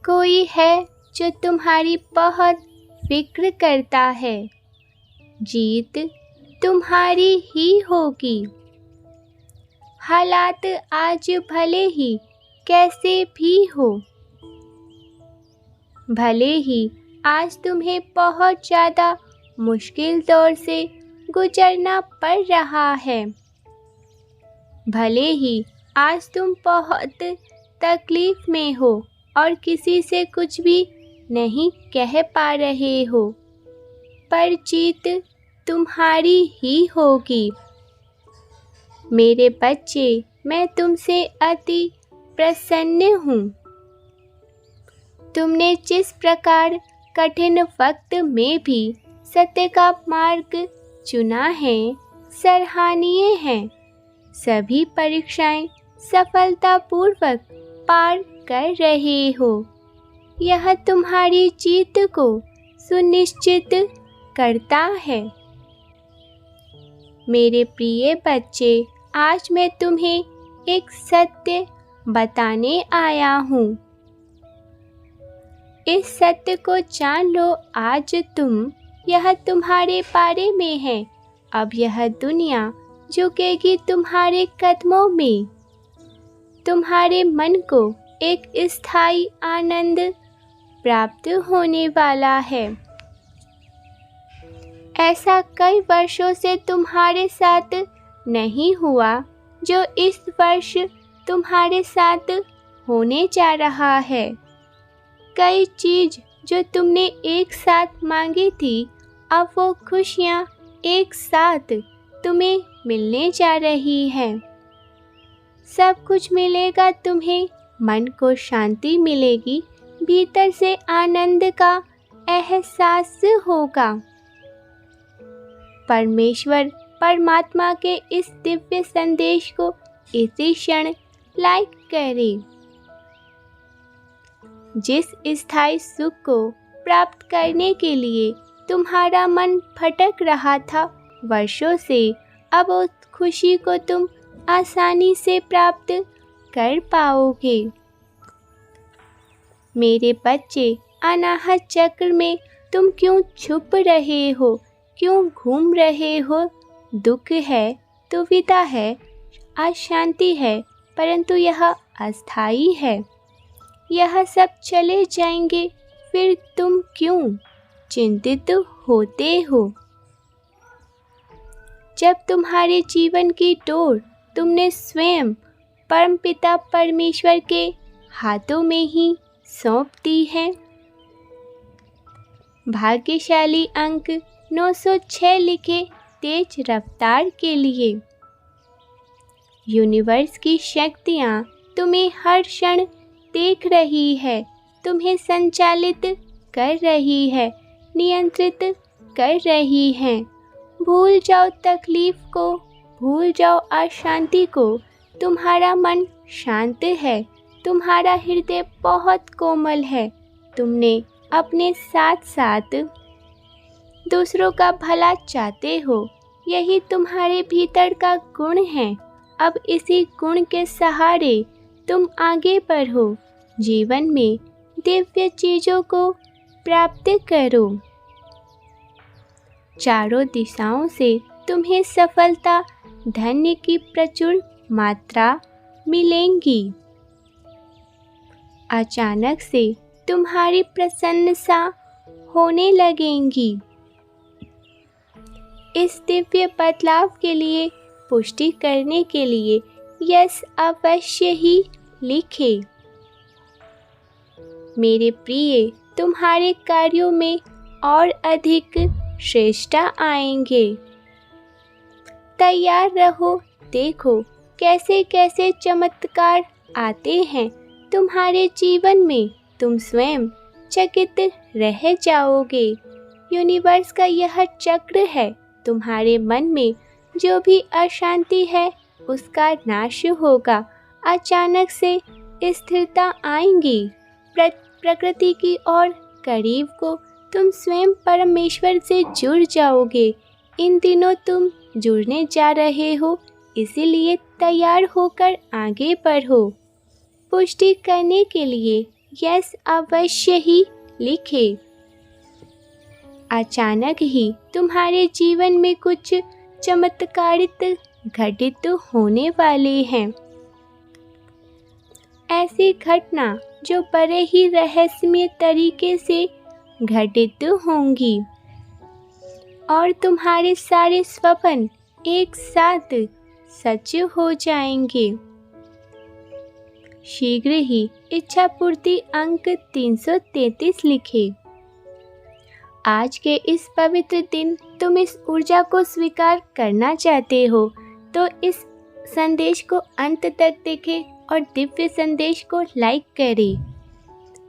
कोई है जो तुम्हारी बहुत फिक्र करता है। जीत तुम्हारी ही होगी। हालात आज भले ही कैसे भी हो, भले ही आज तुम्हें बहुत ज़्यादा मुश्किल दौर से गुजरना पड़ रहा है, भले ही आज तुम बहुत तकलीफ में हो और किसी से कुछ भी नहीं कह पा रहे हो, पर जीत तुम्हारी ही होगी। मेरे बच्चे, मैं तुमसे अति प्रसन्न हूँ। तुमने जिस प्रकार कठिन वक्त में भी सत्य का मार्ग चुना है, सराहनीय है। सभी परीक्षाएं सफलतापूर्वक पार कर रहे हो। यह तुम्हारी जीत को सुनिश्चित करता है। मेरे प्रिय बच्चे, आज मैं तुम्हें एक सत्य बताने आया हूँ। इस सत्य को जान लो आज तुम, यह तुम्हारे बारे में है। अब यह दुनिया झुकेगी तुम्हारे कदमों में। तुम्हारे मन को एक स्थायी आनंद प्राप्त होने वाला है। ऐसा कई वर्षों से तुम्हारे साथ नहीं हुआ जो इस वर्ष तुम्हारे साथ होने जा रहा है। कई चीज जो तुमने एक साथ मांगी थी, अब वो खुशियाँ एक साथ तुम्हें मिलने जा रही है। सब कुछ मिलेगा तुम्हें, मन को शांति मिलेगी, भीतर से आनंद का एहसास होगा। परमेश्वर परमात्मा के इस दिव्य संदेश को इसी क्षण लाइक करें। जिस स्थायी सुख को प्राप्त करने के लिए तुम्हारा मन भटक रहा था वर्षों से, अब उस खुशी को तुम आसानी से प्राप्त कर पाओगे। मेरे बच्चे, अनाहत चक्र में तुम क्यों छुप रहे हो, क्यों घूम रहे हो? दुख है, दुविधा है, अशांति है, परंतु यह अस्थायी है। यह सब चले जाएंगे, फिर तुम क्यों चिंतित होते हो? जब तुम्हारे जीवन की डोर तुमने स्वयं परमपिता परमेश्वर के हाथों में ही सौंप दी है। भाग्यशाली अंक 906 लिखे तेज रफ्तार के लिए। यूनिवर्स की शक्तियाँ तुम्हें हर क्षण देख रही है, तुम्हें संचालित कर रही है, नियंत्रित कर रही है। भूल जाओ तकलीफ को, भूल जाओ अशांति को। तुम्हारा मन शांत है, तुम्हारा हृदय बहुत कोमल है। तुमने अपने साथ साथ दूसरों का भला चाहते हो, यही तुम्हारे भीतर का गुण है। अब इसी गुण के सहारे तुम आगे बढ़ो, जीवन में दिव्य चीज़ों को प्राप्त करो। चारों दिशाओं से तुम्हें सफलता, धन्य की प्रचुर मात्रा मिलेंगी। अचानक से तुम्हारी प्रसन्नता होने लगेंगी। इस दिव्य बदलाव के लिए पुष्टि करने के लिए यस अवश्य ही लिखें। मेरे प्रिय, तुम्हारे कार्यों में और अधिक श्रेष्ठता आएंगे। तैयार रहो, देखो कैसे कैसे चमत्कार आते हैं तुम्हारे जीवन में। तुम स्वयं चकित रह जाओगे। यूनिवर्स का यह चक्र है। तुम्हारे मन में जो भी अशांति है उसका नाश होगा। अचानक से स्थिरता आएंगी। प्रकृति की ओर करीब को तुम स्वयं परमेश्वर से जुड़ जाओगे। इन दिनों तुम जुड़ने जा रहे हो, इसीलिए तैयार होकर आगे बढ़ो। पुष्टि करने के लिए यस अवश्य ही लिखें। अचानक ही तुम्हारे जीवन में कुछ चमत्कारित घटित होने वाले हैं। ऐसी घटना जो बड़े ही रहस्यमय तरीके से घटित होंगी और तुम्हारे सारे स्वप्न एक साथ सच हो जाएंगे। शीघ्र ही इच्छा पूर्ति अंक 333 लिखे। आज के इस पवित्र दिन तुम इस ऊर्जा को स्वीकार करना चाहते हो तो इस संदेश को अंत तक देखें और दिव्य संदेश को लाइक करें।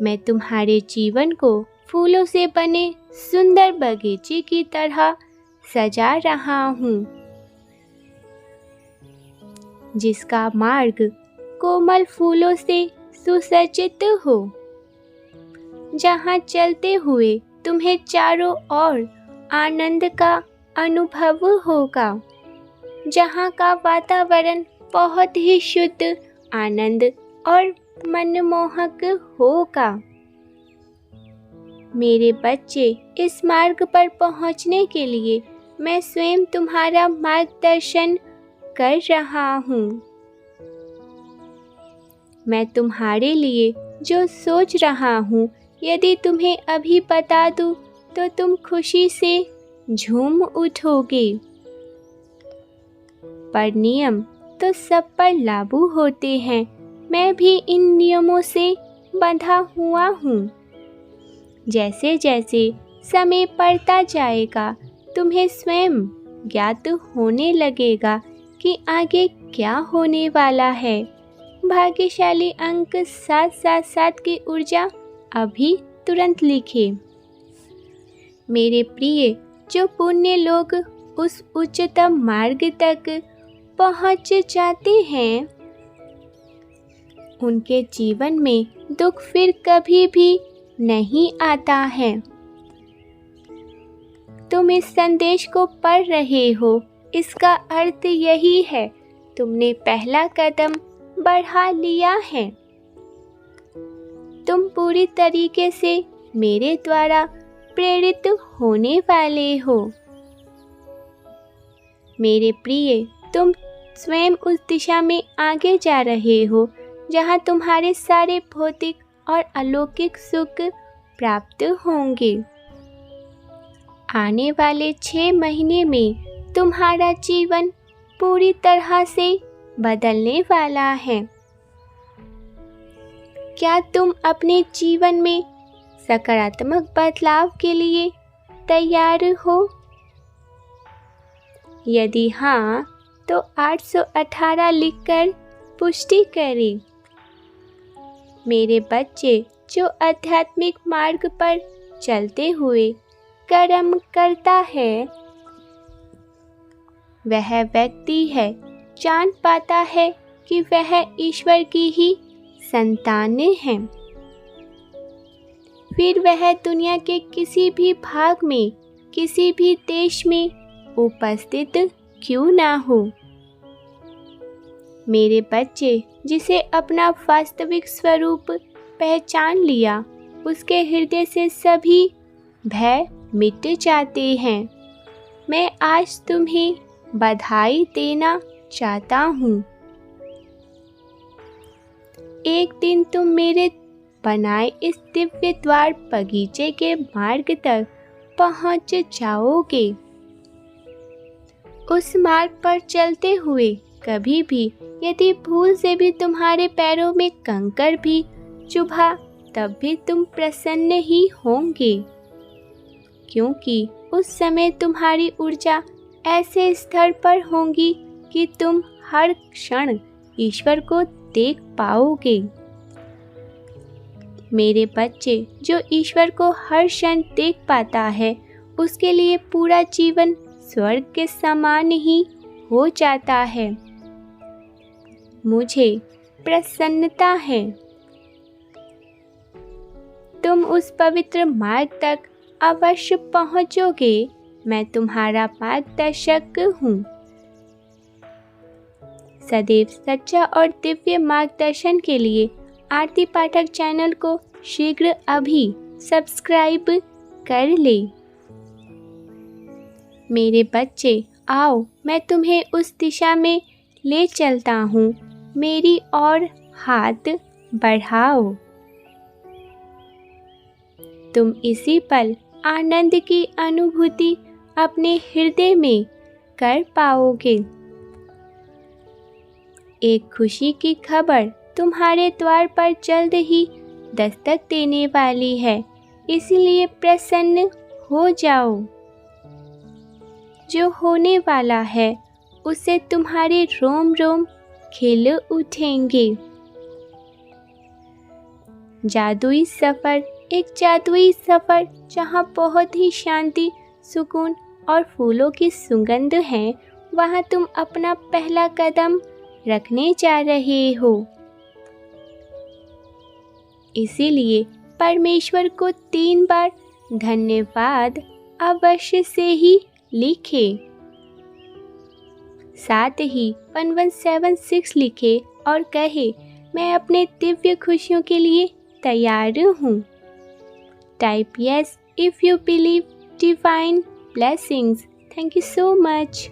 मैं तुम्हारे जीवन को फूलों से बने सुंदर बगीचे की तरह सजा रहा हूँ, जिसका मार्ग कोमल फूलों से सुसज्जित हो, जहाँ चलते हुए तुम्हें चारों ओर आनंद का अनुभव होगा, जहाँ का वातावरण बहुत ही शुद्ध, आनंद और मनमोहक होगा। मेरे बच्चे, इस मार्ग पर पहुँचने के लिए मैं स्वयं तुम्हारा मार्गदर्शन कर रहा हूँ। मैं तुम्हारे लिए जो सोच रहा हूँ, यदि तुम्हें अभी बता दूँ तो तुम खुशी से झूम उठोगे। पर नियम तो सब पर लागू होते हैं। मैं भी इन नियमों से बंधा हुआ हूँ। जैसे जैसे समय बढ़ता जाएगा, तुम्हें स्वयं ज्ञात होने लगेगा कि आगे क्या होने वाला है। भाग्यशाली अंक 777 की ऊर्जा अभी तुरंत लिखें। मेरे प्रिय, जो पुण्य लोग उस उच्चतम मार्ग तक पहुँच जाते हैं, उनके जीवन में दुख फिर कभी भी नहीं आता है। तुम इस संदेश को पढ़ रहे हो, इसका अर्थ यही है, तुमने पहला कदम बढ़ा लिया है। तुम पूरी तरीके से मेरे द्वारा प्रेरित होने वाले हो। मेरे प्रिय, तुम स्वयं उस दिशा में आगे जा रहे हो जहाँ तुम्हारे सारे भौतिक और अलौकिक सुख प्राप्त होंगे। आने वाले 6 महीने में तुम्हारा जीवन पूरी तरह से बदलने वाला है। क्या तुम अपने जीवन में सकारात्मक बदलाव के लिए तैयार हो? यदि हाँ, तो 818 लिखकर पुष्टि करें। मेरे बच्चे, जो आध्यात्मिक मार्ग पर चलते हुए कर्म करता है, वह व्यक्ति है जान पाता है कि वह ईश्वर की ही संतान है। फिर वह दुनिया के किसी भी भाग में, किसी भी देश में उपस्थित क्यों ना हो। मेरे बच्चे, जिसे अपना वास्तविक स्वरूप पहचान लिया, उसके हृदय से सभी भय मिट जाते हैं। मैं आज तुम्हें बधाई देना चाहता हूँ। एक दिन तुम मेरे बनाए इस दिव्य द्वार बगीचे के मार्ग तक पहुँच जाओगे। उस मार्ग पर चलते हुए कभी भी यदि भूल से भी तुम्हारे पैरों में कंकड़ भी चुभा, तब भी तुम प्रसन्न ही होंगे, क्योंकि उस समय तुम्हारी ऊर्जा ऐसे स्तर पर होंगी कि तुम हर क्षण ईश्वर को देख पाओगे। मेरे बच्चे, जो ईश्वर को हर क्षण देख पाता है, उसके लिए पूरा जीवन स्वर्ग के समान ही हो जाता है। मुझे प्रसन्नता है। तुम उस पवित्र मार्ग तक अवश्य पहुंचोगे। मैं तुम्हारा मार्गदर्शक हूँ। सदैव सच्चा और दिव्य मार्गदर्शन के लिए आरती पाठक चैनल को शीघ्र अभी सब्सक्राइब कर ले। मेरे बच्चे, आओ मैं तुम्हें उस दिशा में ले चलता हूँ, मेरी ओर हाथ बढ़ाओ। तुम इसी पल आनंद की अनुभूति अपने हृदय में कर पाओगे। एक खुशी की खबर तुम्हारे द्वार पर जल्द ही दस्तक देने वाली है, इसलिए प्रसन्न हो जाओ। जो होने वाला है उससे तुम्हारे रोम रोम खिल उठेंगे। जादुई सफ़र, एक जादुई सफ़र जहाँ बहुत ही शांति, सुकून और फूलों की सुगंध है, वहाँ तुम अपना पहला कदम रखने जा रहे हो। इसीलिए परमेश्वर को 3 बार धन्यवाद अवश्य से ही लिखे। साथ ही 1176 लिखे और कहे, मैं अपने दिव्य खुशियों के लिए तैयार हूँ। Type yes if you believe divine blessings. Thank you so much.